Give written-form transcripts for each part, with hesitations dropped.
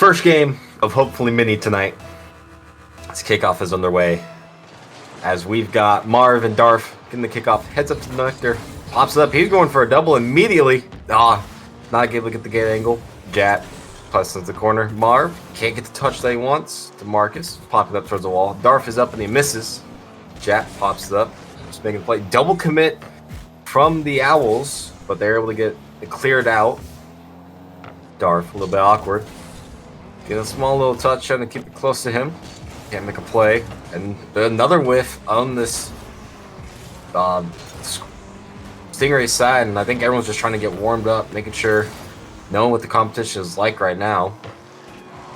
First game of hopefully mini tonight. This kickoff is underway. As we've got Marv and Darf getting the kickoff. Heads up to the Nectar. Pops it up. He's going for a double immediately. Not able to get the gate angle. Jat plus the corner. Marv can't get the touch that he wants. To Marcus. Pop it up towards the wall. Darf is up and he misses. Jat pops it up. Just making a play. Double commit from the Owls, but they're able to get it cleared out. Darf a little bit awkward. Get a small little touch, trying to keep it close to him. Can't make a play. And another whiff on this Stingray side, and I think everyone's just trying to get warmed up, making sure knowing what the competition is like right now.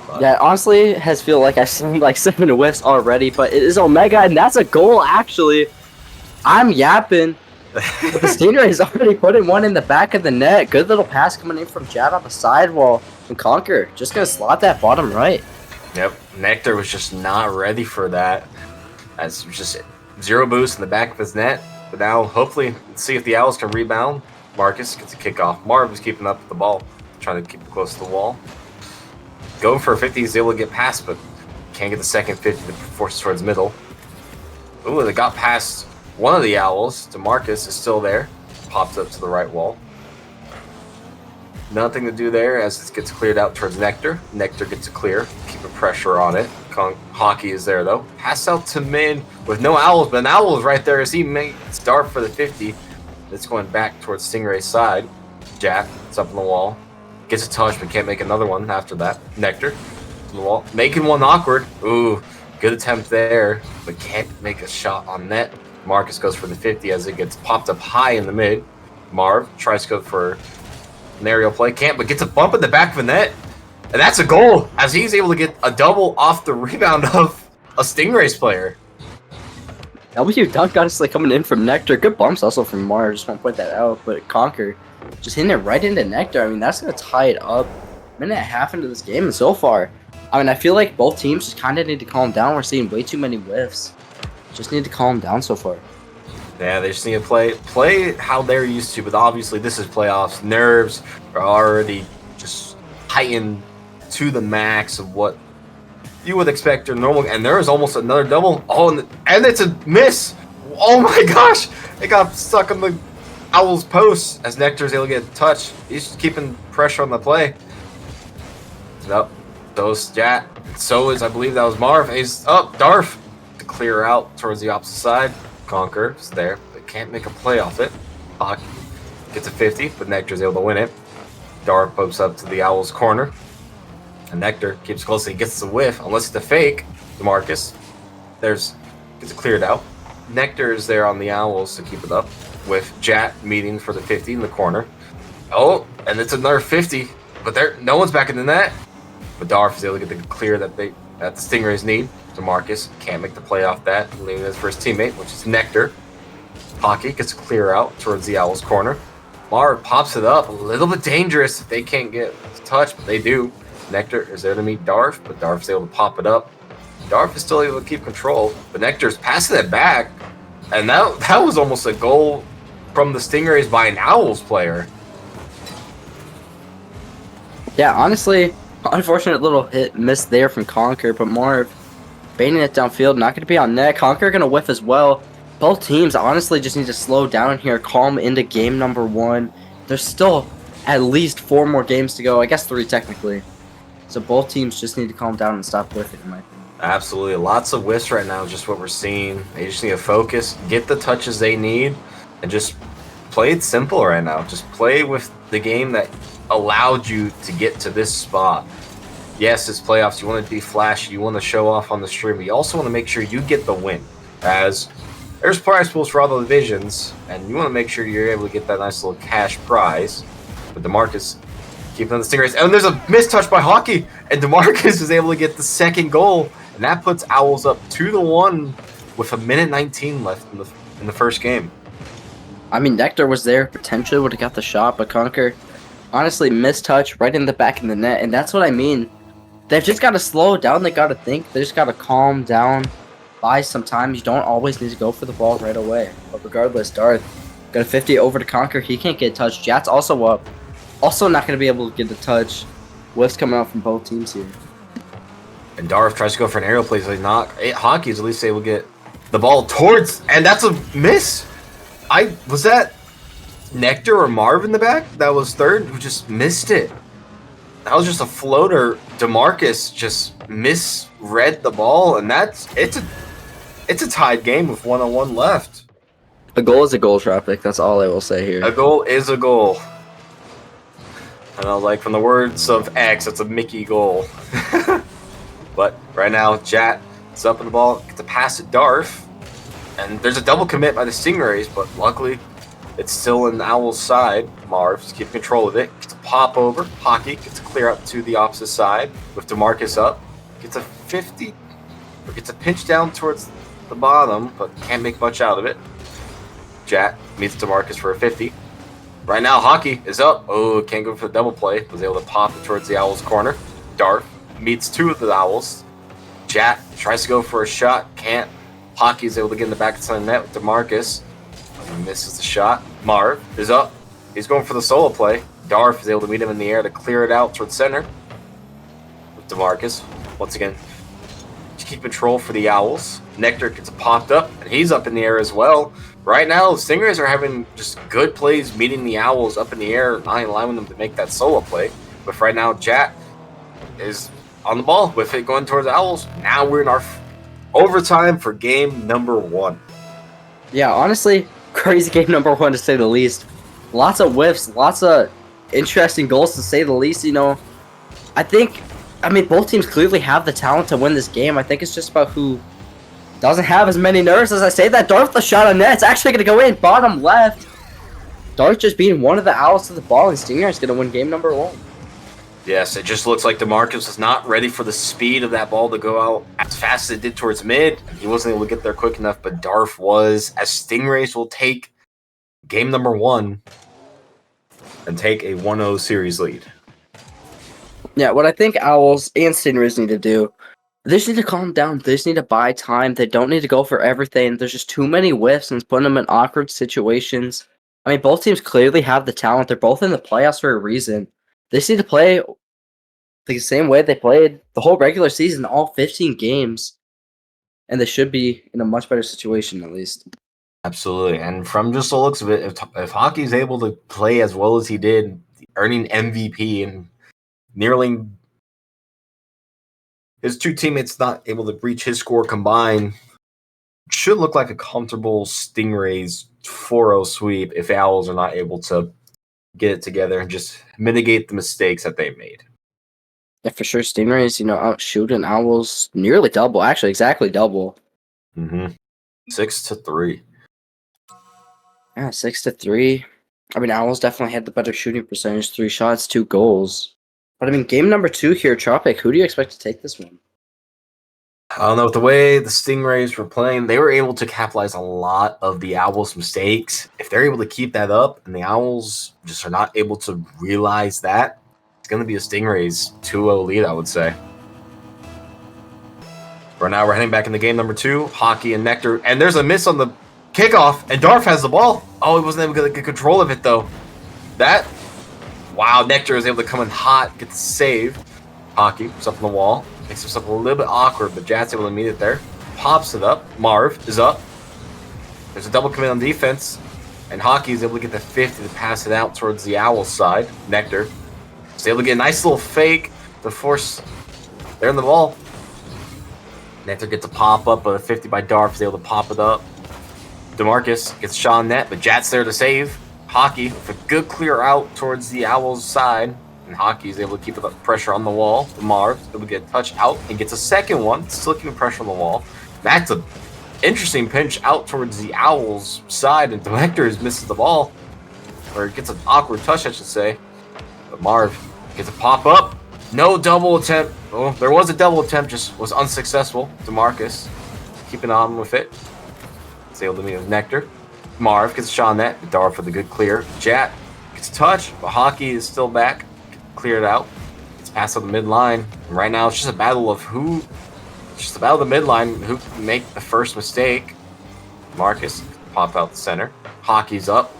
But yeah, honestly, it has feel like I've seen like 7 whiffs already, but it is Omega, and that's a goal, actually. I'm yapping. But the Stingrays already putting one in the back of the net. Good little pass coming in from Jad on the sidewall. And Conquer just going to slot that bottom right. Yep, Nectar was just not ready for that. As just zero boost in the back of his net. But now, hopefully, let's see if the Owls can rebound. Marcus gets a kickoff. Marv is keeping up with the ball, trying to keep it close to the wall. Going for a 50, he's able to get past, but can't get the second 50 to force towards middle. Ooh, they got past one of the Owls. DeMarcus is still there. Pops up to the right wall. Nothing to do there as it gets cleared out towards Nectar. Nectar gets a clear. Keeping pressure on it. Hockey is there, though. Pass out to Min with no Owls, but an Owl is right there as he makes Darf for the 50. It's going back towards Stingray's side. Jack, it's up on the wall. Gets a touch, but can't make another one after that. Nectar, to the wall. Making one awkward. Ooh, good attempt there, but can't make a shot on net. Marcus goes for the 50 as it gets popped up high in the mid. Marv tries to go for an aerial play. Can't, but gets a bump in the back of the net. And that's a goal, as he's able to get a double off the rebound of a Stingrays player. W dunk honestly coming in from Nectar. Good bumps also from Marv. Just want to point that out. But Conquer just hitting it right into Nectar. I mean, that's going to tie it up. Minute and a half into this game, and so far, I mean, I feel like both teams just kind of need to calm down. We're seeing way too many whiffs. Just need to calm down so far. Yeah, they just need to play how they're used to, but obviously this is playoffs. Nerves are already just heightened to the max of what you would expect or normal. And there is almost another double. Oh, and it's a miss. Oh my gosh! It got stuck on the Owls' post as Nectar's able to get a touch. He's just keeping pressure on the play. Nope. Those Jat. So is, I believe that was Marv. He's up. Darf to clear out towards the opposite side. Conquer is there, but can't make a play off it. Hawk gets a 50, but Nectar's able to win it. Darf pops up to the Owls' corner. And Nectar keeps close and he gets the whiff, unless it's a fake. DeMarcus. Gets it cleared out. Nectar is there on the Owls to keep it up, with Jat meeting for the 50 in the corner. Oh, and it's another 50, but no one's back in the net. But Darf is able to get the clear that the Stingrays need. DeMarcus can't make the play off that, leaving his first teammate, which is Nectar. Hockey gets a clear out towards the Owls' corner. Marv pops it up, a little bit dangerous if they can't get a touch, but they do. Nectar is there to meet Darf, but Darf's able to pop it up. Darf is still able to keep control, but Nectar's passing it back, and that was almost a goal from the Stingrays by an Owls player. Yeah, honestly, unfortunate little miss there from Conquer, but Marv baiting it downfield, not going to be on net. Conquer going to whiff as well. Both teams honestly just need to slow down here, calm into game number 1. There's still at least 4 more games to go. I guess 3 technically. So both teams just need to calm down and stop whiffing, in my opinion. Absolutely. Lots of whiffs right now is just what we're seeing. They just need to focus, get the touches they need, and just play it simple right now. Just play with the game that allowed you to get to this spot. Yes, it's playoffs. You want to be flashy. You want to show off on the stream. But you also want to make sure you get the win. As there's prize pools for all the divisions, and you want to make sure you're able to get that nice little cash prize. But DeMarcus keeping on the Stingrays. And there's a mistouch by Hockey. And DeMarcus is able to get the second goal. And that puts Owls up 2-1 with a minute 19 left in the first game. I mean, Nectar was there. Potentially would have got the shot, but Conquer honestly mistouch right in the back of the net. And that's what I mean. They've just got to slow down. They got to think. They just got to calm down. Buy some time. You don't always need to go for the ball right away. But regardless, Darth got a 50 over to Conquer. He can't get touched. Jat's also up. Also not going to be able to get the touch. whiffs coming out from both teams here. And Darf tries to go for an aerial play, so he's not. Hockey is at least able to get the ball towards, and that's a miss. Was that Nectar or Marv in the back that was third who just missed it. That was just a floater. DeMarcus just misread the ball, and it's a tied game with 1:01 left. A goal is a goal, Tropic. That's all I will say here. A goal is a goal. I know, like from the words of X, it's a Mickey goal. But right now, Jat is up in the ball, gets a pass to Darf, and there's a double commit by the Stingrays, but luckily it's still in the Owls' side. Marv's keeping control of it, gets a pop over. Hockey gets a clear out to the opposite side with DeMarcus up, gets a 50, or gets a pinch down towards the bottom, but can't make much out of it. Jat meets DeMarcus for a 50. Right now, Hockey is up. Oh, can't go for the double play. Was able to pop it towards the Owls' corner. Darf meets two of the Owls. Jat tries to go for a shot. Can't. Hockey is able to get in the back of the net with DeMarcus. He misses the shot. Marv is up. He's going for the solo play. Darf is able to meet him in the air to clear it out towards center. With DeMarcus. Once again, to keep control for the Owls. Nectar gets popped up, and he's up in the air as well. Right now, the Stingrays are having just good plays meeting the Owls up in the air, not allowing them to make that solo play. But right now, Jat is on the ball with it going towards the Owls. Now we're in our overtime for game number 1. Yeah, honestly, crazy game number 1 to say the least. Lots of whiffs, lots of interesting goals to say the least. You know, I mean, both teams clearly have the talent to win this game. I think it's just about who doesn't have as many nerves as I say that. Darth the shot on net. It's actually going to go in. Bottom left. Darth just being one of the Owls to the ball, and Stinger is going to win game number 1. Yes, it just looks like DeMarcus was not ready for the speed of that ball to go out as fast as it did towards mid. He wasn't able to get there quick enough, but Darf was. As Stingrays will take game number 1 and take a 1-0 series lead. Yeah, what I think Owls and Stingrays need to do, they just need to calm down. They just need to buy time. They don't need to go for everything. There's just too many whiffs and it's putting them in awkward situations. I mean, both teams clearly have the talent. They're both in the playoffs for a reason. They just need to play the same way they played the whole regular season, all 15 games. And they should be in a much better situation, at least. Absolutely. And from just the looks of it, if Hockey's able to play as well as he did, earning MVP and nearly his two teammates not able to reach his score combined, should look like a comfortable Stingrays 4-0 sweep if Owls are not able to get it together and just mitigate the mistakes that they made. Yeah, for sure. Stingrays, outshooting Owls nearly double. Actually, exactly double. 6-3. Yeah, 6-3. I mean, Owls definitely had the better shooting percentage. 3 shots, 2 goals. But I mean, game number 2 here, Tropic. Who do you expect to take this one? I don't know. With the way the Stingrays were playing, they were able to capitalize a lot of the Owls' mistakes. If they're able to keep that up and the Owls just are not able to realize that, it's going to be a Stingrays 2-0 lead, I would say. Right now, we're heading back into game number 2. Hockey and Nectar. And there's a miss on the kickoff, and Darf has the ball. Oh, he wasn't able to get control of it, though. Wow, Nectar was able to come in hot, get the save. Hockey was up on the wall. Makes himself a little bit awkward, but Jat's able to meet it there. Pops it up. Marv is up. There's a double commit on defense. And Hockey is able to get the 50 to pass it out towards the Owls side. Nectar is able to get a nice little fake to force there in the ball. Nectar gets a pop up, but a 50 by Darf is able to pop it up. DeMarcus gets a shot on net, but Jat's there to save. Hockey with a good clear out towards the Owls side. And Hockey is able to keep the pressure on the wall. Marv is able to get a touch out and gets a second one, still keeping pressure on the wall. That's an interesting pinch out towards the Owls side, and Nectar misses the ball. Or gets an awkward touch, I should say. But Marv gets a pop up. No double attempt. Oh, there was a double attempt, just was unsuccessful. DeMarcus keeping on with it. He's able to meet with Nectar. Marv gets a shot on that. Darf with a good clear. Jat gets a touch, but Hockey is still back. Clear it out. It's passed on the midline. And right now, it's just a battle of who. It's just a battle of the midline. Who can make the first mistake? Marcus pop out the center. Hockey's up.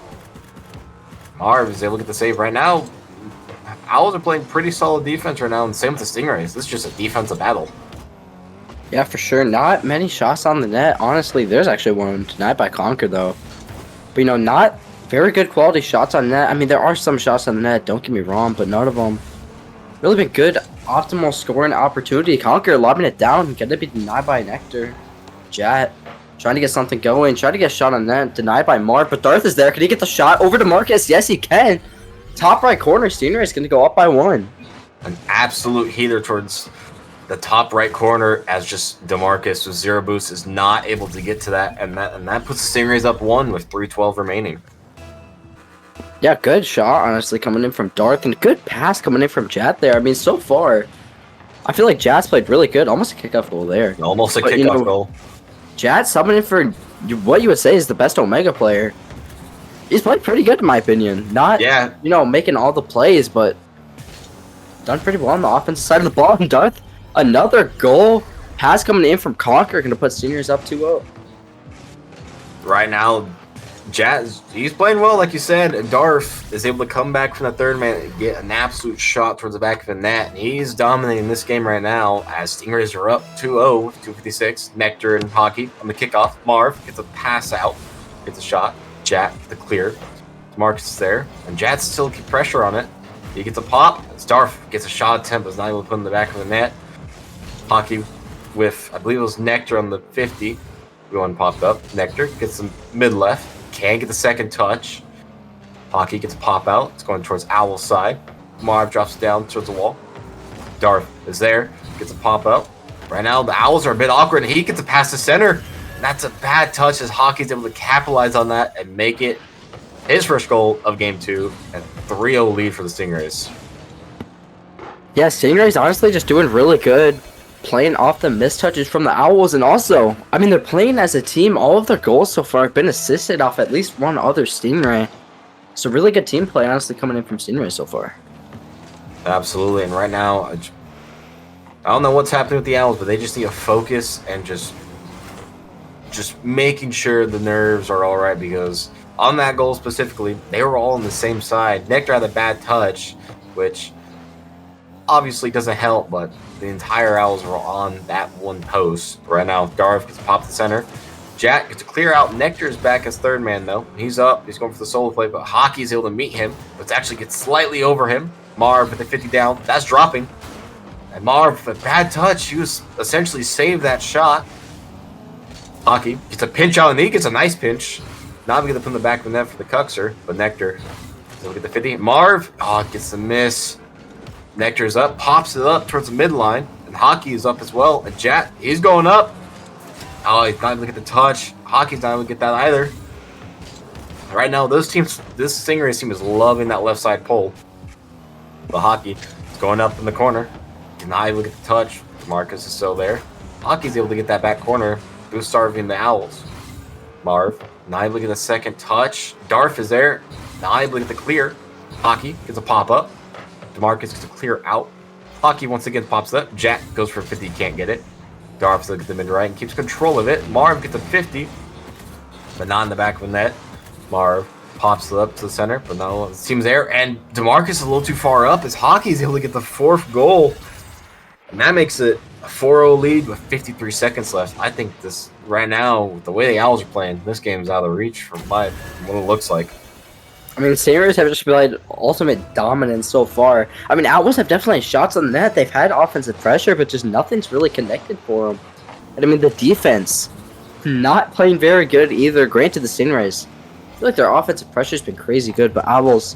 Marv is able to get the save right now. Owls are playing pretty solid defense right now, and same with the Stingrays. This is just a defensive battle. Yeah, for sure. Not many shots on the net. Honestly, there's actually one denied by Conquer, though. But, not very good quality shots on net. I mean, there are some shots on the net, don't get me wrong, but none of them really been good, optimal scoring opportunity. Conquer lobbing it down, gonna be denied by Nectar. Jet trying to get something going, trying to get a shot on net, denied by Mark, but Darth is there. Can he get the shot over to Marcus? Yes, he can. Top right corner, Stingrays gonna go up by 1. An absolute heater towards the top right corner as just DeMarcus with 0 boost is not able to get to that, and that puts the Stingrays up 1 with 3:12 remaining. Yeah, good shot, honestly, coming in from Darth, and good pass coming in from Jat there. I mean, so far, I feel like Jat's played really good. Almost a kickoff goal there. Almost a kickoff goal. Jat subbing in for what you would say is the best Omega player. He's played pretty good, in my opinion. Not, making all the plays, but done pretty well on the offensive side of the ball. And Darth, another goal. Pass coming in from Conquer, going to put Seniors up 2-0. Right now, Jazz, he's playing well, like you said, and Darth is able to come back from the third man and get an absolute shot towards the back of the net. And he's dominating this game right now as Stingrays are up 2-0 with 2:56. Nectar and Hockey on the kickoff. Marv gets a pass out, gets a shot. Jat the clear. Marcus is there, and Jat still keep pressure on it. He gets a pop. Darth gets a shot attempt, but is not able to put in the back of the net. Hockey with, I believe it was Nectar on the 50. One popped up. Nectar gets some mid left. Can't get the second touch. Hockey gets a pop out. It's going towards Owl's side. Marv drops it down towards the wall. Darth is there. Gets a pop out. Right now, the Owls are a bit awkward, and he gets a pass to center. And that's a bad touch as Hockey's able to capitalize on that and make it his first goal of Game 2 and 3-0 lead for the Stingrays. Yeah, Stingrays honestly just doing really good. Playing off the missed touches from the Owls, and also, I mean, they're playing as a team. All of their goals so far have been assisted off at least one other Stingray. So really good team play, honestly, coming in from Stingray so far. Absolutely, and right now, I don't know what's happening with the Owls, but they just need to focus and just making sure the nerves are all right, because on that goal specifically, they were all on the same side. Nectar had a bad touch, which obviously doesn't help, but the entire Owls were on that one post. Right now, Darth gets popped to center. Jack gets to clear out. Nectar is back as third man, though. He's up. He's going for the solo play, but Hockey's able to meet him, but actually gets slightly over him. Marv with the 50 down. That's dropping. And Marv, with a bad touch, he was essentially saved that shot. Hockey gets a pinch out, and he gets a nice pinch. Not going to put in the back of the net for the Cuxer, but Nectar will get the 50. Marv, gets the miss. Nectar's up, pops it up towards the midline, and Hockey is up as well. And Jat, he's going up. Oh, he's not able to get the touch. Hockey's not able to get that either. Right now, this Stingrays team is loving that left side pull. But Hockey is going up in the corner. He's not able to get the touch. Marcus is still there. Hockey's able to get that back corner. Who's starving the Owls? Marv, not able to get a second touch. Darth is there. Not able to get the clear. Hockey gets a pop up. DeMarcus gets a clear out. Hockey once again pops up. Jack goes for 50, can't get it. Darth still gets the mid right and keeps control of it. Marv gets a 50, but not in the back of the net. Marv pops it up to the center, but no, it seems there. And DeMarcus is a little too far up as Hockey's able to get the 4th goal. And that makes it a 4-0 lead with 53 seconds left. I think this, right now, with the way the Owls are playing, this game's out of reach from what it looks like. I mean, Stingrays have just played ultimate dominance so far. I mean, Owls have definitely shots on the net. They've had offensive pressure, but just nothing's really connected for them. And I mean, the defense, not playing very good either. Granted, the Stingrays, I feel like their offensive pressure's been crazy good, but Owls,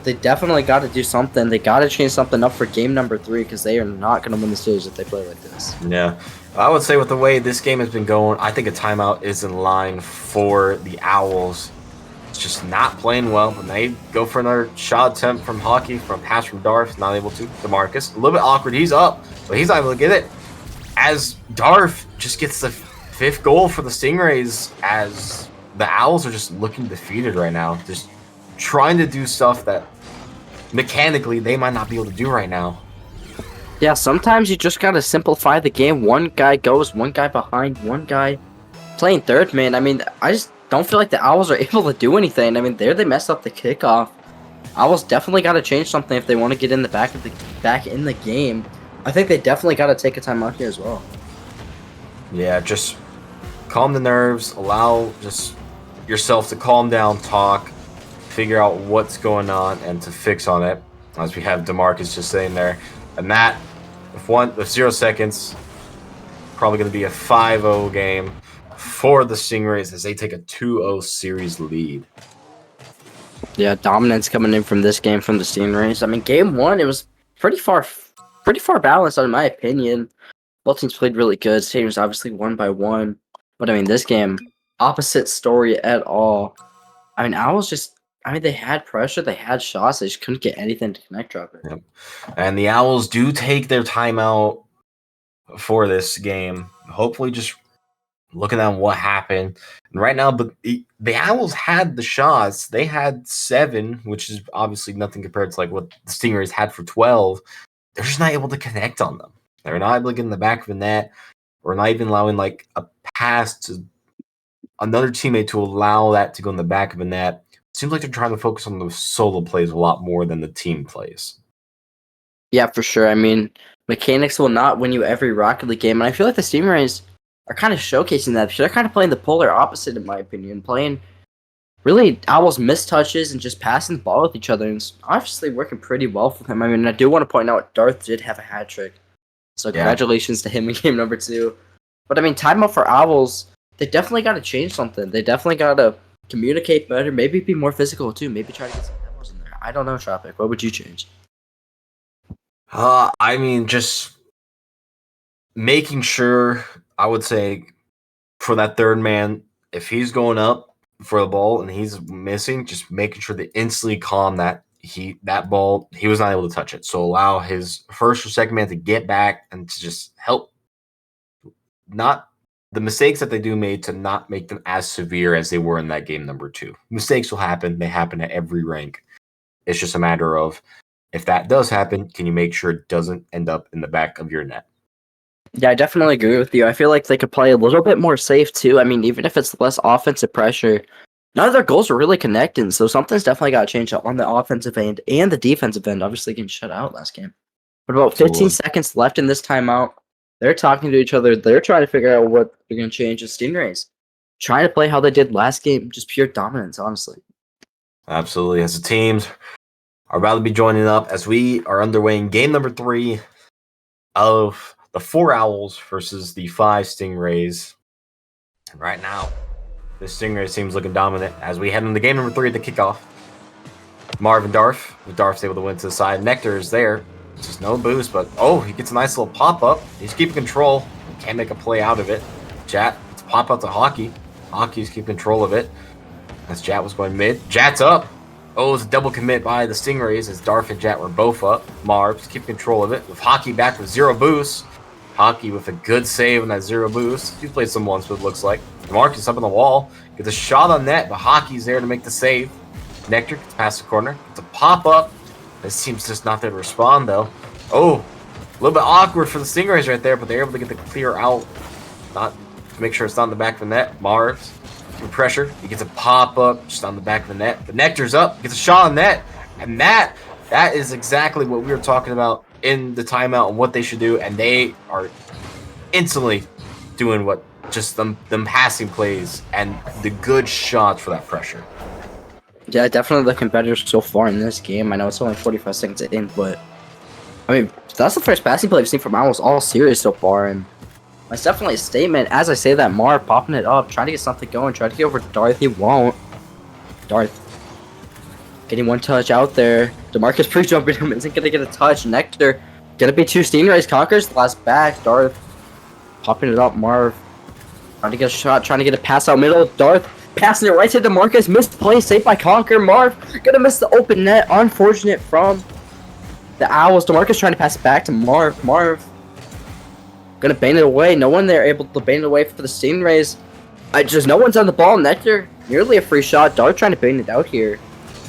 they definitely got to do something. They got to change something up for game number 3, because they are not going to win the series if they play like this. Yeah. I would say with the way this game has been going, I think a timeout is in line for the Owls. Just not playing well. When they go for another shot attempt from Hockey, from a pass from Darth, not able to. DeMarcus, a little bit awkward. He's up, but he's not able to get it. As Darth just gets the 5th goal for the Stingrays, as the Owls are just looking defeated right now. Just trying to do stuff that mechanically they might not be able to do right now. Yeah, sometimes you just got to simplify the game. One guy goes, one guy behind, one guy playing third man. I mean, I just don't feel like the Owls are able to do anything. I mean, they messed up the kickoff. Owls definitely got to change something if they want to get in the back in the game. I think they definitely got to take a timeout here as well. Yeah, just calm the nerves, allow just yourself to calm down, talk, figure out what's going on, and to fix on it. As we have DeMarcus just sitting there, and that with 0 seconds, probably going to be a 5-0 game for the Stingrays as they take a 2-0 series lead. Yeah, dominance coming in from this game from the Stingrays. I mean, game one, it was pretty far balanced in my opinion. Both teams played really good. Stadiums obviously won by 1. But I mean, this game, opposite story at all. I mean, Owls they had pressure, they had shots, they just couldn't get anything to connect drop it. Yep. And the Owls do take their timeout for this game. Hopefully just looking at what happened. And right now, but the Owls had the shots. They had 7, which is obviously nothing compared to like what the Stingrays had for 12. They're just not able to connect on them. They're not able to get in the back of the net. Or not even allowing like a pass to another teammate to allow that to go in the back of the net. Seems like they're trying to focus on the solo plays a lot more than the team plays. Yeah, for sure. I mean, mechanics will not win you every Rocket League game, and I feel like the Stingrays are kind of showcasing that. They're kind of playing the polar opposite, in my opinion. Playing really Owls mistouches and just passing the ball with each other, and it's obviously working pretty well for them. I mean, I do want to point out Darth did have a hat trick, so congratulations to him in game number 2. But I mean, timeout for Owls, they definitely got to change something. They definitely got to communicate better, maybe be more physical too, maybe try to get some demos in there. I don't know, Tropic. What would you change? I mean, just making sure, I would say, for that third man, if he's going up for the ball and he's missing, just making sure to instantly calm that ball, he was not able to touch it. So allow his first or second man to get back and to just help not the mistakes that they do made to not make them as severe as they were in that game number 2. Mistakes will happen. They happen at every rank. It's just a matter of if that does happen, can you make sure it doesn't end up in the back of your net? Yeah, I definitely agree with you. I feel like they could play a little bit more safe too. I mean, even if it's less offensive pressure, none of their goals are really connecting. So something's definitely got to change up on the offensive end and the defensive end. Obviously, getting shut out last game. But about 15 seconds left in this timeout. They're talking to each other. They're trying to figure out what they're going to change. The Stingrays trying to play how they did last game, just pure dominance, honestly. Absolutely. As the teams are about to be joining up as we are underway in game number 3 of the 4 Owls versus the 5 Stingrays. And right now, the Stingrays team's looking dominant as we head into game number 3 at the kickoff. Marvin Darth. Darth's able to win to the side. Nectar is there. Just no boost, but he gets a nice little pop-up. He's keeping control. Can't make a play out of it. Jat, it's pop-up to Hockey. Hockey's keeping control of it. As Jat was going mid. Jat's up. It's a double commit by the Stingrays as Darth and Jat were both up. Marv's keeping control of it with Hockey back with 0 boost. Hockey with a good save on that 0 boost. He's played some once, but it looks like. Marcus up on the wall. Gets a shot on net, but Hockey's there to make the save. Nectar gets past the corner. It's a pop-up. This team's just not there to respond, though. A little bit awkward for the Stingrays right there, but they're able to get the clear out. Not to make sure it's not in the back of the net. Marv's through pressure. He gets a pop-up just on the back of the net. The Nectar's up. Gets a shot on net. And that is exactly what we were talking about in the timeout and what they should do. And they are instantly doing what just them passing plays and the good shots for that pressure. Yeah, definitely the competitors so far in this game. I know it's only 45 seconds in, but I mean, that's the first passing play I've seen from Owls all series so far, and it's definitely a statement. As I say that, Marv popping it up, trying to get something going, trying to get over Darth. He won't. Darth getting one touch out there. DeMarcus pre-jumping him, isn't going to get a touch. Nectar going to be 2 Stingrays. Conquers the last back. Darth popping it up. Marv trying to get a shot, trying to get a pass out middle. Darth passing it right to DeMarcus. Missed play, saved by Conquer. Marv gonna miss the open net. Unfortunate from the Owls. DeMarcus trying to pass it back to Marv. Marv gonna bang it away. No one there able to bang it away for the Stingrays. Just no one's on the ball. Nectar nearly a free shot. Dart trying to bang it out here.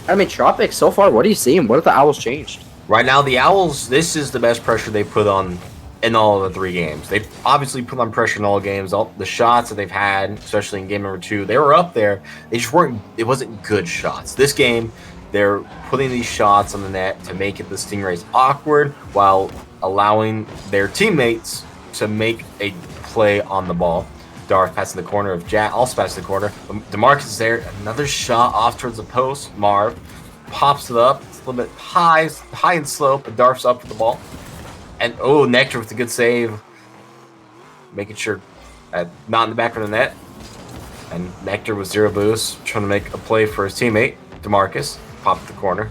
I mean, Tropic, so far, what are you seeing? What have the Owls changed? Right now, the Owls, this is the best pressure they put on in all of the 3 games. They've obviously put on pressure in all games. All the shots that they've had, especially in game number 2, they were up there. They just weren't. It wasn't good shots. This game, they're putting these shots on the net to make it the Stingrays awkward while allowing their teammates to make a play on the ball. Darth passing the corner of Jack, also passing the corner. DeMarcus is there. Another shot off towards the post. Marv pops it up. It's a little bit high and slow, but Darth's up for the ball. And Nectar with a good save. Making sure not in the back of the net. And Nectar with 0 boost, trying to make a play for his teammate, DeMarcus. Pop at the corner.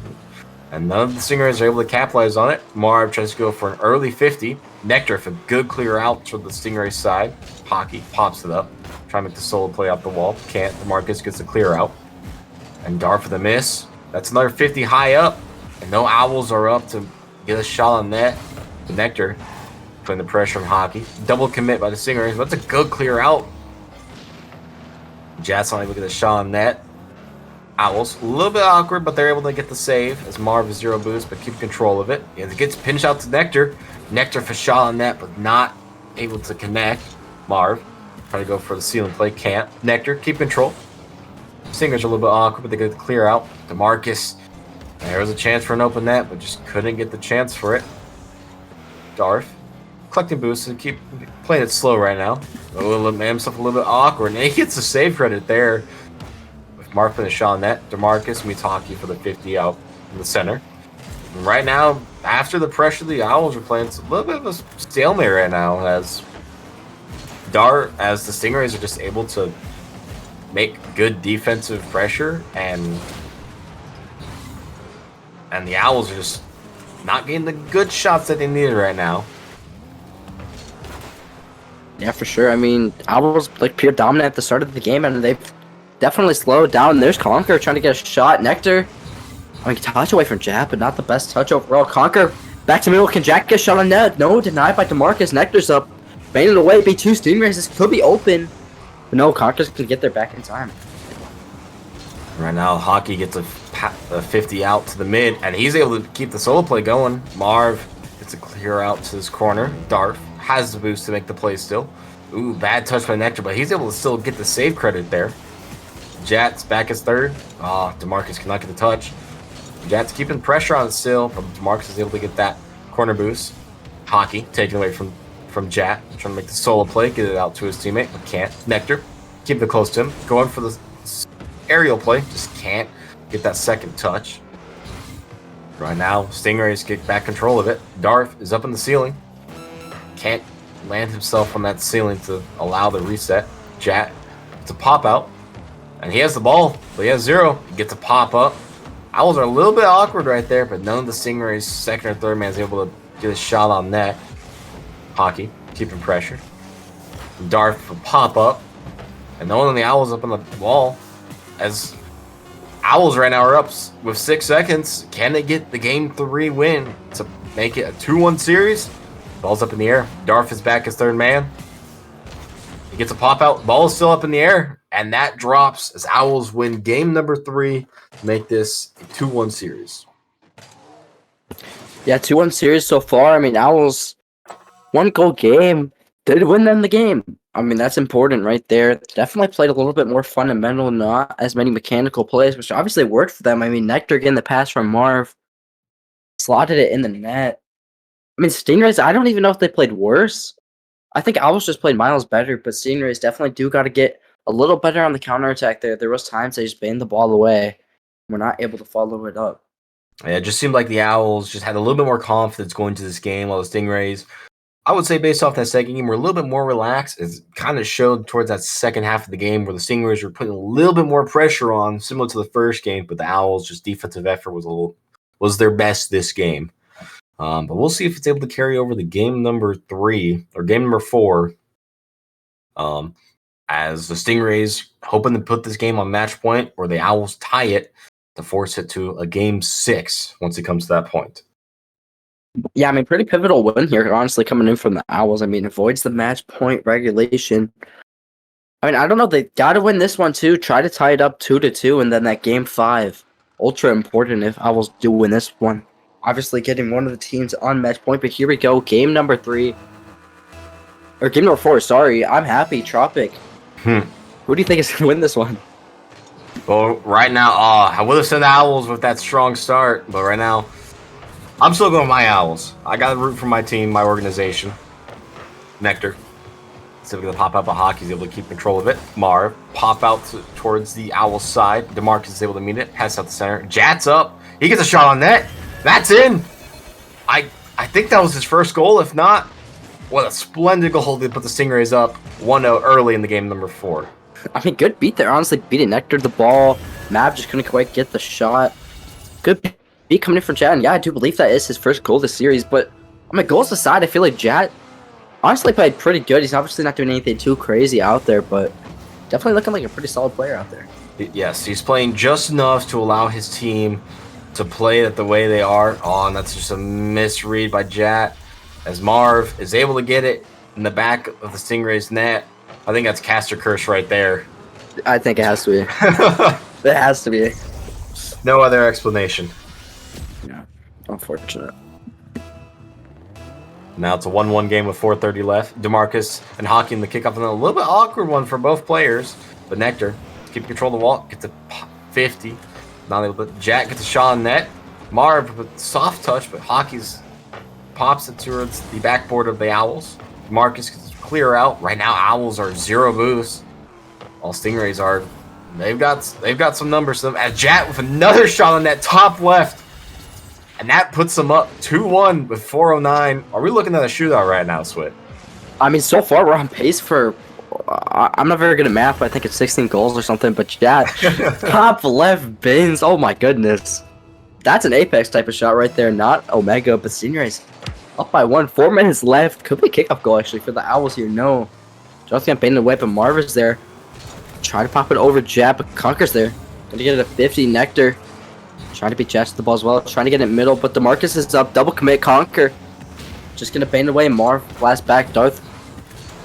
And none of the Stingrays are able to capitalize on it. Marv tries to go for an early 50. Nectar with a good clear out to the Stingrays side. Hockey pops it up. Trying to make the solo play off the wall. Can't. DeMarcus gets the clear out. And Darth with a miss. That's another 50 high up. And no Owls are up to get a shot on net. Nectar putting the pressure on Hockey. Double commit by the Stingrays. That's a good clear out. Jats only look at the shot on net. Owls, a little bit awkward, but they're able to get the save as Marv is 0 boost, but keep control of it. And it gets pinched out to Nectar. Nectar for shot on net, but not able to connect. Marv trying to go for the ceiling play, can't. Nectar, keep control. Stingrays are a little bit awkward, but they get the clear out. DeMarcus, there was a chance for an open net, but just couldn't get the chance for it. Darth, collecting boosts and keep playing it slow right now. Made himself a little bit awkward, and he gets the save credit there. With Marv putting a shot on net, DeMarcus meets Hockey for the 50 out in the center. And right now, after the pressure the Owls are playing, it's a little bit of a stalemate right now as the Stingrays are just able to make good defensive pressure, and the Owls are just not getting the good shots that they needed right now. Yeah, for sure. I mean, Owls like pure dominant at the start of the game, and they've definitely slowed down. There's Conquer trying to get a shot. Nectar, I mean, touch away from Jap, but not the best touch overall. Conquer back to middle. Can Jack get a shot on net? No, denied by DeMarcus. Nectar's up. Baited away. B2 Stingrays. This could be open. But no, Conquer's can get there back in time. Right now, Hockey gets a 50 out to the mid, and he's able to keep the solo play going. Marv gets a clear out to his corner. Darth has the boost to make the play still. Ooh, bad touch by Nectar, but he's able to still get the save credit there. Jats back as third. DeMarcus cannot get the touch. Jats keeping pressure on it still, but DeMarcus is able to get that corner boost. Hockey taken away from Jat, trying to make the solo play, get it out to his teammate, but can't. Nectar, keep it close to him. Going for the aerial play, just can't get that second touch. Right now, Stingrays get back control of it. Darth is up in the ceiling. Can't land himself on that ceiling to allow the reset. Jat to pop out. And he has the ball, but he has 0. He gets a pop up. Owls are a little bit awkward right there, but none of the Stingrays' second or third man is able to get a shot on net. Hockey, keeping pressure. Darth for pop up. And no one on the Owls up on the wall. As Owls right now are up with 6 seconds. Can they get the Game 3 win to make it a 2-1 series? Ball's up in the air. Darth is back as third man. He gets a pop out. Ball is still up in the air. And that drops as Owls win game number 3 to make this a 2-1 series. Yeah, 2-1 series so far. I mean, Owls, 1-goal game. Did win them the game. I mean, that's important right there. Definitely played a little bit more fundamental, not as many mechanical plays, which obviously worked for them. I mean, Nectar getting the pass from Marv, slotted it in the net. I mean, Stingrays, I don't even know if they played worse. I think Owls just played miles better, but Stingrays definitely do got to get a little better on the counterattack there. There was times they just banged the ball away. We're not able to follow it up. Yeah, it just seemed like the Owls just had a little bit more confidence going to this game, while the Stingrays, I would say based off that second game, were a little bit more relaxed. It kind of showed towards that second half of the game where the Stingrays were putting a little bit more pressure on, similar to the first game, but the Owls' just defensive effort was their best this game. But we'll see if it's able to carry over the game number 3 or game number 4. As the Stingrays hoping to put this game on match point, or the Owls tie it to force it to a game 6 once it comes to that point. Yeah, I mean, pretty pivotal win here, honestly, coming in from the Owls. I mean, avoids the match point regulation. I mean, I don't know. They got to win this one, too. Try to tie it up 2-2, and then that game 5. Ultra important if Owls do win this one. Obviously, getting one of the teams on match point, but here we go. Game number 3. Or game number 4, sorry. I'm happy. Tropic. Who do you think is going to win this one? Well, right now, I would have said Owls with that strong start, but right now, I'm still going with my Owls. I got to root for my team, my organization. Nectar. So we're going to pop out, but Hockey's able to keep control of it. Marv, pop out towards the Owls side. DeMarcus is able to meet it. Pass out the center. Jat's up. He gets a shot on net. That's in. I think that was his first goal. If not, what a splendid goal to put the Stingrays up 1-0 early in the game number 4. I mean, good beat there. Honestly, beating Nectar the ball. Mav just couldn't quite get the shot. Good beat coming in from Jat. And yeah, I do believe that is his first goal this series. But, I mean, goals aside, I feel like Jat honestly played pretty good. He's obviously not doing anything too crazy out there, but definitely looking like a pretty solid player out there. Yes, he's playing just enough to allow his team to play it the way they are. Oh, and that's just a misread by Jat. As Marv is able to get it in the back of the Stingrays net. I think that's caster curse right there. I think it has to be. It has to be. No other explanation. Yeah, unfortunate. Now it's a 1-1 game with 4:30 left. DeMarcus and Hockey in the kickoff, and a little bit awkward one for both players. But Nectar keep control of the wall, gets a 50. Not able to. Jack gets a shot on net. Marv with soft touch, but Hockey's pops it towards the backboard of the Owls. Marcus gets clear out. Right now, Owls are 0 boost. All Stingrays are. They've got some numbers to them. As Jat with another shot on that top left. And that puts them up 2-1 with 4:09. Are we looking at a shootout right now, Swit? I mean, so far we're on pace for. I'm not very good at math, but I think it's 16 goals or something. But yeah, top left bins. Oh my goodness, that's an Apex type of shot right there. Not Omega, but Stingrays up by 1. 4 minutes left. Could be a kickoff goal actually for the Owls here. No, John's gonna bait away, but Marv is there. Try to pop it over Jab, but Conker's there. Gonna get it a 50. Nectar trying to beat Jazz to the ball as well. Trying to get it middle, but DeMarcus is up. Double commit. Conker just gonna bait away. Marv blast back. Darth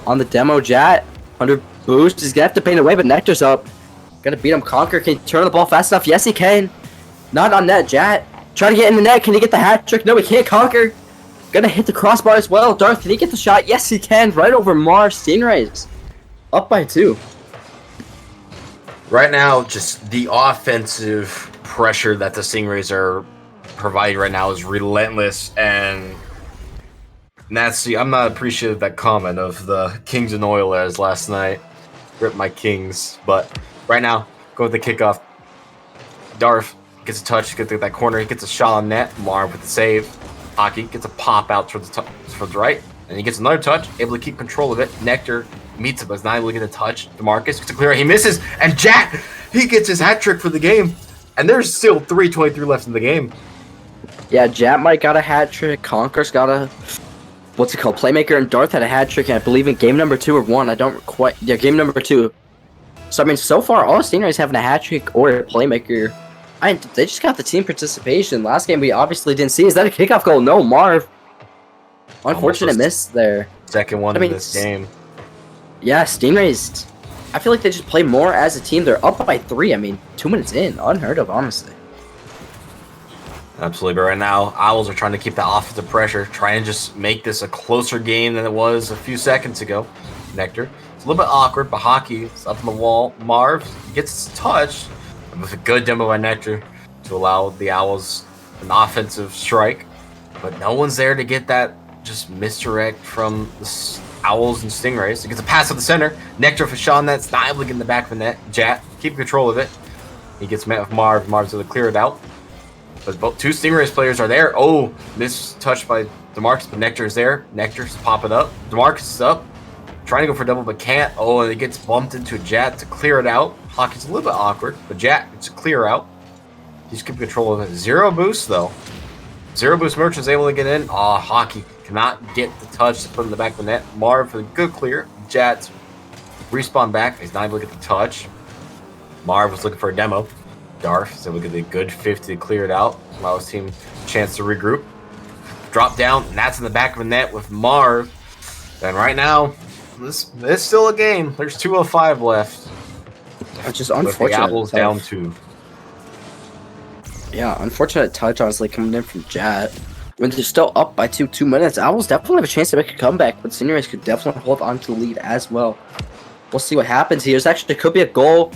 on the demo. Jat 100 boost. He's gonna have to paint away, but Nectar's up. Gonna beat him. Conker can he turn the ball fast enough. Yes, he can. Not on net. Jat trying to get in the net. Can he get the hat trick? No, he can't. Conker gonna hit the crossbar as well. Darth, can he get the shot? Yes, he can. Right over Marv. Stingrays up by 2. Right now, just the offensive pressure that the Stingrays are providing right now is relentless, and that's I'm not appreciative of that comment of the Kings and Oil as last night. Rip my Kings, but right now, go with the kickoff. Darth gets a touch, gets that corner, he gets a shot on net. Marv with the save. Hockey gets a pop out towards the right, and he gets another touch, able to keep control of it. Nectar meets it, but is not able to get a touch. DeMarcus gets a clear, he misses, and Jack, he gets his hat trick for the game. And there's still 3:23 left in the game. Yeah, Jat might got a hat trick. Conker's got a what's it called? Playmaker, and Darth had a hat trick, and I believe in game number 2 or 1. I don't quite. Yeah, game number 2. So I mean, so far all Stingrays having a hat trick or a playmaker. They just got the team participation. Last game we obviously didn't see. Is that a kickoff goal? No, Marv. Unfortunate miss there. Second one in this game. Yeah, Stingrays. I feel like they just play more as a team. They're up by 3. I mean, 2 minutes in. Unheard of, honestly. Absolutely, but right now, Owls are trying to keep that offensive pressure, trying to just make this a closer game than it was a few seconds ago. Nectar. It's a little bit awkward, but Hockey is up on the wall. Marv gets his touch with a good demo by Nectar to allow the Owls an offensive strike. But no one's there to get that just misdirect from the Owls and Stingrays. He gets a pass to the center. Nectar for Sean. That's not able to get in the back of the net. Jat keep control of it. He gets met with Marv. Marv's able to clear it out. But both 2 Stingrays players are there. Oh, missed touch by DeMarcus, but Nectar is there. Nectar's popping up. DeMarcus is up. Trying to go for double, but can't. Oh, and it gets bumped into Jat to clear it out. Hockey's a little bit awkward, but Jat gets a clear out. He's keeping control of it. 0 boost, though. 0 boost Merchant's able to get in. Oh, Hockey cannot get the touch to put in the back of the net. Marv for the good clear. Jats respawn back. He's not able to get the touch. Marv was looking for a demo. Darth so we get a good 50 to clear it out. Allow his team a chance to regroup. Drop down, and that's in the back of the net with Marv. And right now, this is still a game. There's 2:05 left. It's just unfortunate. The Owls down 2. Yeah, unfortunate touch, honestly, coming in from Jat. When they're still up by 2 minutes, Owls definitely have a chance to make a comeback, but Stingrays could definitely hold on to the lead as well. We'll see what happens here. This actually could be a goal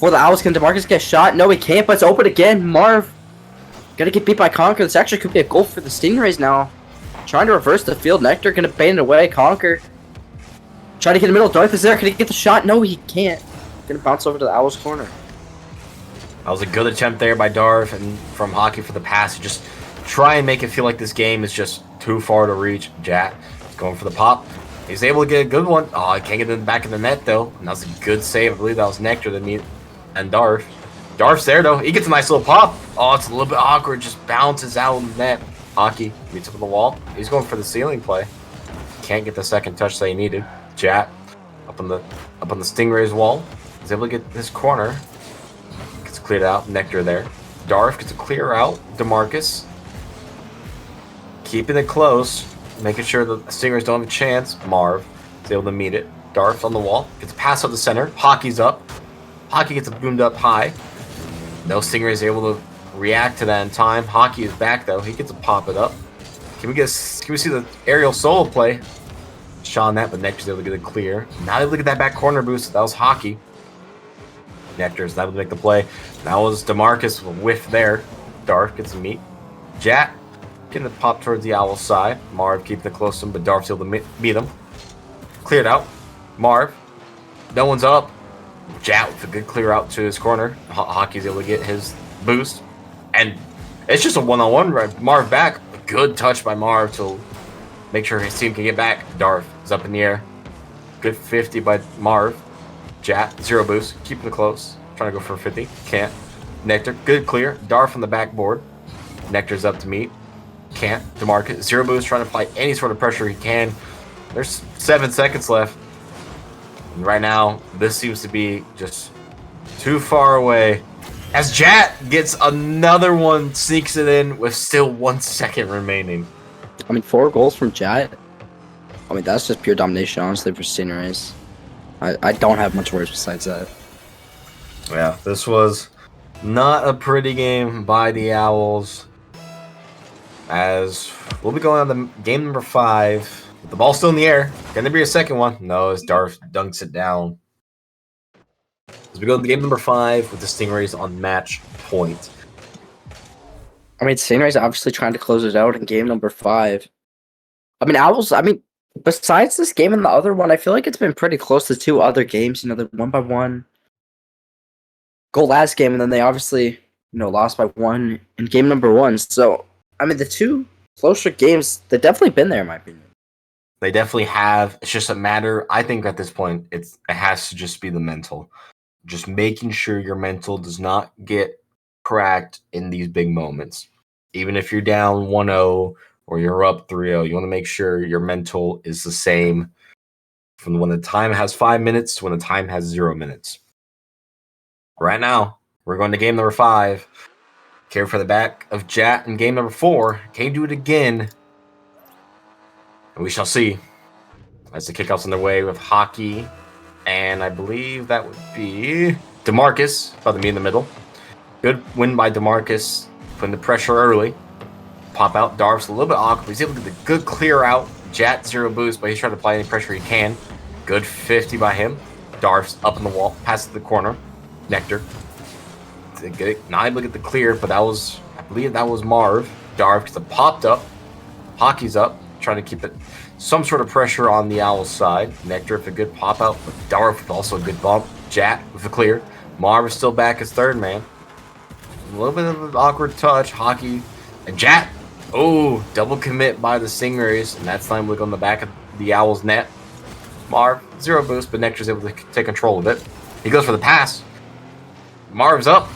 For the Owls, can DeMarcus get shot? No, he can't, but it's open again. Marv gonna get beat by Conquer. This actually could be a goal for the Stingrays now. Trying to reverse the field. Nectar gonna bait it away. Conquer trying to get in the middle. Darth is there. Can he get the shot? No, he can't. Gonna bounce over to the Owls' corner. That was a good attempt there by Darth and from Hockey for the pass. Just try and make it feel like this game is just too far to reach. Jat is going for the pop. He's able to get a good one. Oh, he can't get in the back of the net, though. And that was a good save. I believe that was Nectar that meet and Darth. Darth's there, though. He gets a nice little pop. Oh, it's a little bit awkward. Just bounces out of the net. Hockey meets up with the wall. He's going for the ceiling play. Can't get the second touch that he needed. Jat up on the Stingrays wall. He's able to get this corner. Gets cleared out. Nectar there. Darth gets to clear out. DeMarcus keeping it close, making sure the Stingers don't have a chance. Marv is able to meet it. Darth on the wall. Gets a pass out the center. Hockey's up. Hockey gets boomed up high. No Stingray is able to react to that in time. Hockey is back, though. He gets to pop it up. Can we see the aerial solo play? Shot on that, but Nectar's able to get it clear. Now they look at that back corner boost. That was Hockey. Nectar's able to make the play. That was DeMarcus with a whiff there. Darth gets to meet. Jat getting the pop towards the Owl side. Marv keeping it close to him, but Darth's able to meet him. Cleared out. Marv. No one's up. Jat with a good clear out to his corner. Hockey's able to get his boost. And it's just a one-on-one right. Marv back. A good touch by Marv to make sure his team can get back. Darth is up in the air. Good 50 by Marv. Jat, 0 boost. Keeping it close. Trying to go for 50. Can't. Nectar, good clear. Darth on the backboard. Nectar's up to meet. Can't. DeMarcus, 0 boost. Trying to apply any sort of pressure he can. There's 7 seconds left. And right now, this seems to be just too far away. As Jat gets another one, sneaks it in with still 1 second remaining. I mean, 4 goals from Jat. I mean, that's just pure domination, honestly, for Stingrays. I don't have much words besides that. Yeah, this was not a pretty game by the Owls. As we'll be going on to game number 5. The ball's still in the air. Can there be a second one? No, as Darth dunks it down. As we go to game number 5 with the Stingrays on match point. I mean, Stingrays obviously trying to close it out in game number 5. I mean, Owls, besides this game and the other one, I feel like it's been pretty close to 2 other games. You know, they're 1-1. Goal last game, and then they obviously, lost by 1 in game number 1. So, I mean, the 2 closer games, they've definitely been there, in my opinion. They definitely have. It's just a matter, I think at this point, it has to just be the mental. Just making sure your mental does not get cracked in these big moments. Even if you're down 1-0 or you're up 3-0, you want to make sure your mental is the same from when the time has 5 minutes to when the time has 0 minutes. Right now, we're going to game number 5. Care for the back of Jat in game number 4. Can you do it again? And we shall see. As the kickoff's on their way with Hockey. And I believe that would be DeMarcus, about to be in the middle. Good win by DeMarcus, putting the pressure early. Pop out. Darth's a little bit awkward. He's able to get the good clear out. Jat 0 boost, but he's trying to apply any pressure he can. Good 50 by him. Darth's up in the wall. Passes to the corner. Nectar. Not able to get the clear, but I believe that was Marv. Darth gets it popped up. Hockey's up. Trying to keep it some sort of pressure on the Owls side. Nectar with a good pop out, but Darth with also a good bump. Jat with a clear. Marv is still back as third man. A little bit of an awkward touch. Hockey and Jat. Oh, double commit by the Stingrays, and that's time look on the back of the Owls net. Marv, 0 boost, but Nectar's able to take control of it. He goes for the pass. Marv's up.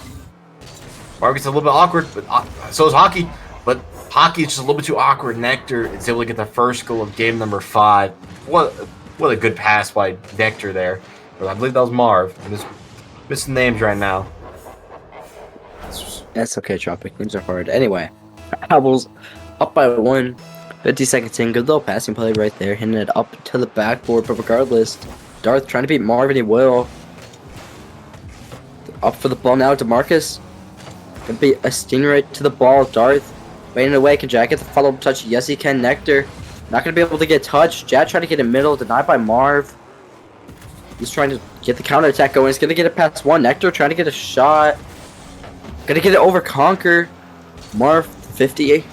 Marv gets a little bit awkward, but so is Hockey. But Hockey is just a little bit too awkward. Nectar is able to get the first goal of game number 5. What a good pass by Nectar there. But I believe that was Marv. I'm just missing names right now. That's okay, Tropic. Names are hard. Anyway, Owls up by 1. 50 seconds in. Good little passing play right there. Hitting it up to the backboard. But regardless, Darth trying to beat Marv, and he will. Up for the ball now. DeMarcus. Gonna be a Stingray to the ball. Darth waiting away. Can Jat get the follow-up touch? Yes, he can. Nectar not gonna be able to get touched. Jat trying to get in middle. Denied by Marv. He's trying to get the counterattack going. He's going to get it past one. Nectar trying to get a shot. Going to get it over Conquer. Marv, 50.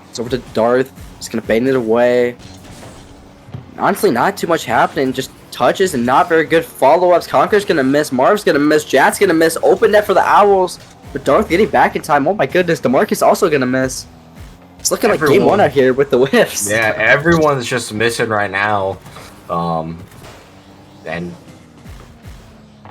It's over to Darth. He's going to bait it away. Honestly, not too much happening. Just touches and not very good follow-ups. Conquer's going to miss. Marv's going to miss. Jat's going to miss. Open net for the Owls. But Darth getting back in time. Oh my goodness. DeMarcus also going to miss. It's looking like game one out here with the whiffs. Yeah, everyone's just missing right now. And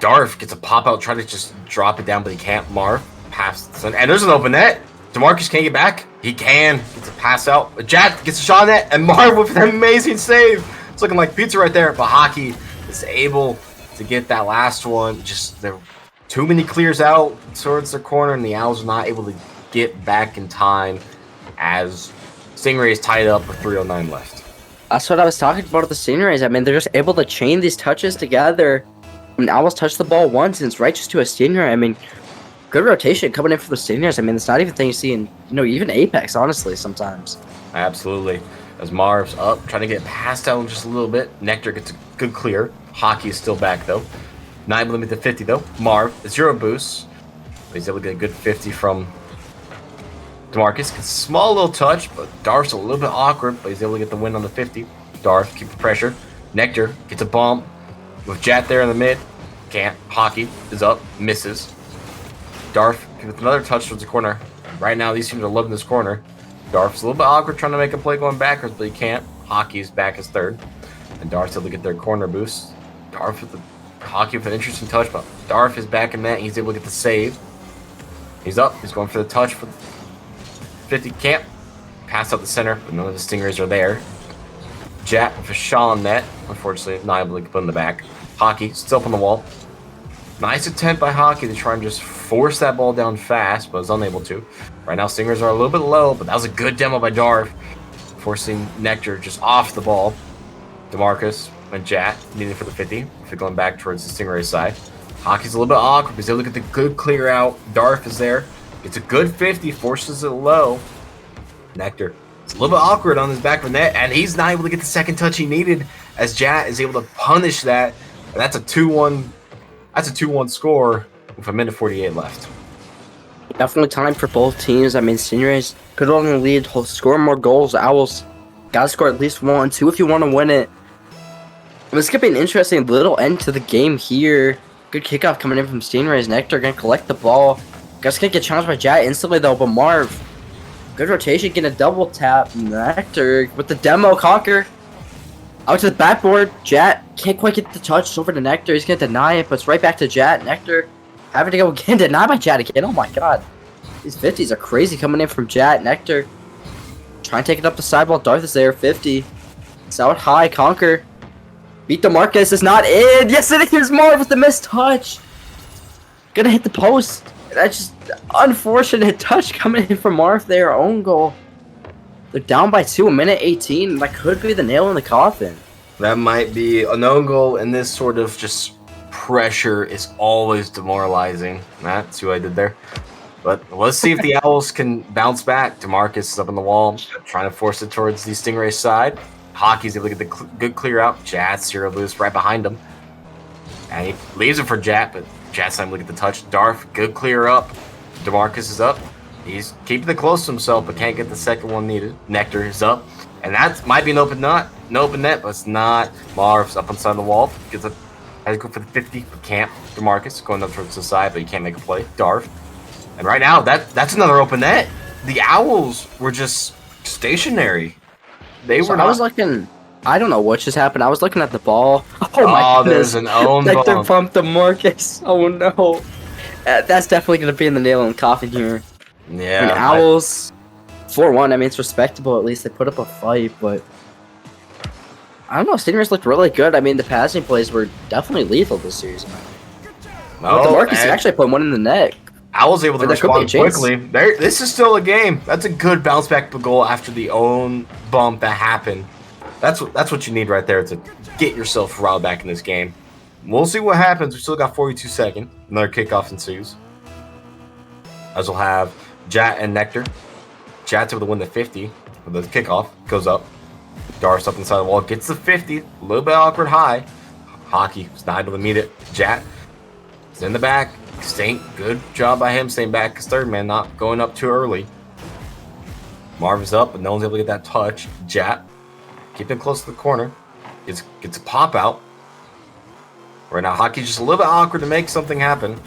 Darth gets a pop-out, try to just drop it down, but he can't. Marv pass. And there's an open net. DeMarcus can't get back. He can. Gets a pass out. Jat gets a shot on that. And Marv with an amazing save. It's looking like pizza right there. But Hockey is able to get that last one. Just there too many clears out towards the corner, and the Owls are not able to get back in time as Stingrays tied up with 3:09 left. That's what I was talking about with the Stingrays. I mean, they're just able to chain these touches together. I mean, Owls touch the ball once, and it's right just to a Stingray. I mean, good rotation coming in for the Stingrays. I mean, it's not even thing you see in, even Apex, honestly, sometimes. Absolutely. As Marv's up, trying to get past out just a little bit. Nectar gets a good clear. Hockey is still back, though. Not able to meet the 50, though. Marv, 0 boost. He's able to get a good 50 from DeMarcus. Gets a small little touch, but Darth's a little bit awkward, but he's able to get the win on the 50. Darth, keep the pressure. Nectar gets a bump with Jat there in the mid. Can't. Hockey is up, misses. Darth with another touch towards the corner. Right now, these teams are loving this corner. Darth's a little bit awkward trying to make a play going backwards, but he can't. Hockey's back as third. And Darth's able to get their corner boost. Darth with the Hockey with an interesting touch, but Darth is back in that. He's able to get the save. He's up. He's going for the touch for 50. Can't. Pass out the center, but none of the Stingrays are there. Jat with a shot on net. Unfortunately, not able to put in the back. Hockey still up on the wall. Nice attempt by Hockey to try and just force that ball down fast, but was unable to. Right now, Stingrays are a little bit low, but that was a good demo by Darth, forcing Nectar just off the ball. DeMarcus and Jat needing for the 50. If you're going back towards the Stingray side. Hockey's a little bit awkward, but he's able to get the good clear out. Darth is there. It's a good 50, forces it low. Nectar. It's a little bit awkward on his back of the net, and he's not able to get the second touch he needed as Jat is able to punish that. And that's a 2-1. That's a 2-1 score with 1:48 left. Definitely time for both teams. I mean, Stingrays could only lead, score more goals. Owls gotta score at least 1, 2 if you want to win it. This could be an interesting little end to the game here. Good kickoff coming in from Stingrays. Nectar gonna collect the ball. Guys gonna get challenged by Jat instantly though, but Marv. Good rotation, getting a double tap. Nectar with the demo. Conquer. Out to the backboard. Jat can't quite get the touch. It's over to Nectar. He's gonna deny it, but it's right back to Jat. Nectar having to go again. Denied by Jat again. Oh my god. These 50s are crazy coming in from Jat. Nectar trying to take it up the sidewall. Darth is there. 50. It's out high. Conquer. Beat DeMarcus is not in. Yes, it is. Marv with the missed touch. Gonna hit the post. That's just unfortunate touch coming in from Marv there. Own goal. They're down by 2, 1:18. That could be the nail in the coffin. That might be an own goal, and this sort of just pressure is always demoralizing. Matt, see what I did there? But let's see if the Owls can bounce back. DeMarcus is up on the wall, trying to force it towards the Stingray side. Hockey's able to get the good clear out. Jat's 0 boost right behind him. And he leaves it for Jat, but Jat's not able to get the touch. Darth, good clear up. DeMarcus is up. He's keeping it close to himself, but can't get the second one needed. Nectar is up. And that might be an open net, but it's not. Marv's up inside the wall. Has to go for the 50, but can't. DeMarcus going up towards the side, but he can't make a play. Darth. And right now, that's another open net. The Owls were just stationary. They were not. I was looking. I don't know what just happened. I was looking at the ball. Oh my goodness. There's an own ball. Nectar bumped DeMarcus. Oh no. That's definitely going to be in the nail in the coffin here. Yeah. And Owls 4-1. I mean, it's respectable. At least they put up a fight, but I don't know. Stingrays looked really good. I mean, the passing plays were definitely lethal this series. No, DeMarcus actually put one in the net. Owls able to respond quickly. This is still a game. That's a good bounce back goal after the own bump that happened. That's what you need right there to get yourself riled back in this game. We'll see what happens. We still got 42 seconds. Another kickoff ensues. As we'll have Jat and Nectar. Jat's able to win the 50. The kickoff goes up. Darth's up inside the wall. Gets the 50. A little bit awkward high. Hockey was not able to meet it. Jat is in the back. Stink, good job by him staying back as third man, not going up too early. Marv is up, but no one's able to get that touch. Jat, keeping close to the corner. Gets a pop out. Right now, Hockey's just a little bit awkward to make something happen.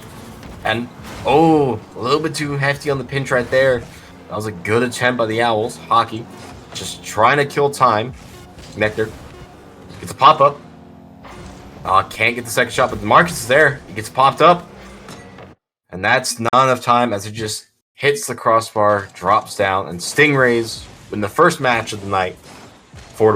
And, oh, a little bit too hefty on the pinch right there. That was a good attempt by the Owls. Hockey just trying to kill time. Nectar gets a pop-up. Can't get the second shot, but Marcus is there. He gets popped up. And that's not enough time as it just hits the crossbar, drops down, and Stingrays win the first match of the night, 4-1.